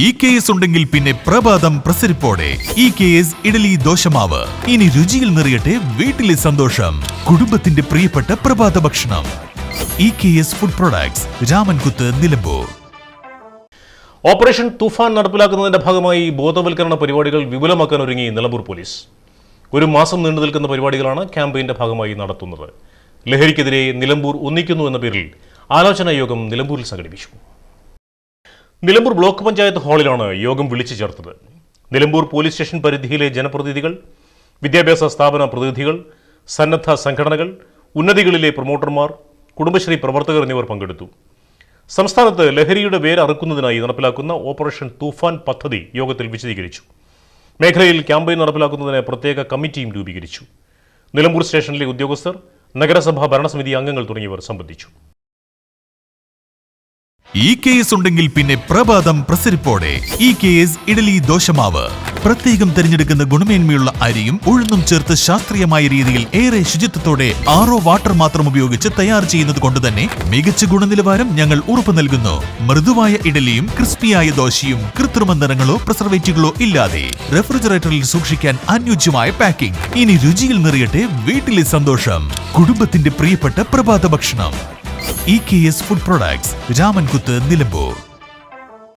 EKS ഉണ്ടെങ്കിൽ പിന്നെ പ്രഭാതം പ്രസരിപ്പോടെ. EKS ഇഡലി ദോശമാവ് ഇനി രുചിയിൽ നിറയട്ടെ വീട്ടിലെ സന്തോഷം. കുടുംബത്തിന്റെ പ്രിയപ്പെട്ട പ്രഭാത ഭക്ഷണം. EKS food products, Ramankuthu, Nilambur. Operation Toofan നടപ്പിലാക്കുന്നതിന്റെ ഭാഗമായി ബോധവൽക്കരണ പരിപാടികൾ വിപുലമാക്കാൻ ഒരുങ്ങി നിലമ്പൂർ പോലീസ്. ഒരു മാസം നീണ്ടു നിൽക്കുന്ന പരിപാടികളാണ് ക്യാമ്പയിന്റെ ഭാഗമായി നടത്തുന്നത്. ലഹരിക്കെതിരെ നിലമ്പൂർ ഒന്നിക്കുന്നു എന്ന പേരിൽ ആലോചനാ യോഗം നിലമ്പൂരിൽ സംഘടിപ്പിച്ചു. നിലമ്പൂർ ബ്ലോക്ക് പഞ്ചായത്ത് ഹാളിലാണ് യോഗം വിളിച്ചു ചേർത്തത്. നിലമ്പൂർ പോലീസ് സ്റ്റേഷൻ പരിധിയിലെ ജനപ്രതിനിധികൾ, വിദ്യാഭ്യാസ സ്ഥാപന പ്രതിനിധികൾ, സന്നദ്ധ സംഘടനകൾ, ഉന്നതികളിലെ പ്രൊമോട്ടർമാർ, കുടുംബശ്രീ പ്രവർത്തകർ എന്നിവർ പങ്കെടുത്തു. സംസ്ഥാനത്ത് ലഹരിയുടെ വേരറുക്കുന്നതിനായി നടപ്പിലാക്കുന്ന ഓപ്പറേഷൻ തൂഫാൻ പദ്ധതി യോഗത്തിൽ വിശദീകരിച്ചു. മേഖലയിൽ ക്യാമ്പയിൻ നടപ്പിലാക്കുന്നതിന് പ്രത്യേക കമ്മിറ്റിയും രൂപീകരിച്ചു. നിലമ്പൂർ സ്റ്റേഷനിലെ ഉദ്യോഗസ്ഥർ, നഗരസഭാ ഭരണസമിതി അംഗങ്ങൾ തുടങ്ങിയവർ സംബന്ധിച്ചു. EKS ഉണ്ടെങ്കിൽ പിന്നെ പ്രഭാതം പ്രസരിപ്പോടെ. EKS ഇഡലി ദോശമാവ് പ്രത്യേകം തിരഞ്ഞെടുക്കുന്ന ഗുണമേന്മയുള്ള അരിയും ഉഴുന്നും ചേർത്ത് ശാസ്ത്രീയമായ രീതിയിൽ ഏറെ ശുചിത്വത്തോടെ RO വാട്ടർ മാത്രം ഉപയോഗിച്ച് തയ്യാർ ചെയ്യുന്നത് കൊണ്ട് തന്നെ മികച്ച ഗുണനിലവാരം ഞങ്ങൾ ഉറപ്പു നൽകുന്നു. മൃദുവായ ഇഡലിയും ക്രിസ്പിയായ ദോശയും കൃത്രിമ നിറങ്ങളോ പ്രിസർവേറ്റീവുകളോ ഇല്ലാതെ റെഫ്രിജറേറ്ററിൽ സൂക്ഷിക്കാൻ അനുയോജ്യമായ പാക്കിംഗ്. ഇനി രുചിയിൽ നിറയട്ടെ വീട്ടിലെ സന്തോഷം. കുടുംബത്തിന്റെ പ്രിയപ്പെട്ട പ്രഭാത ഭക്ഷണം. EKS food products, Ramankuthu, Nilambur.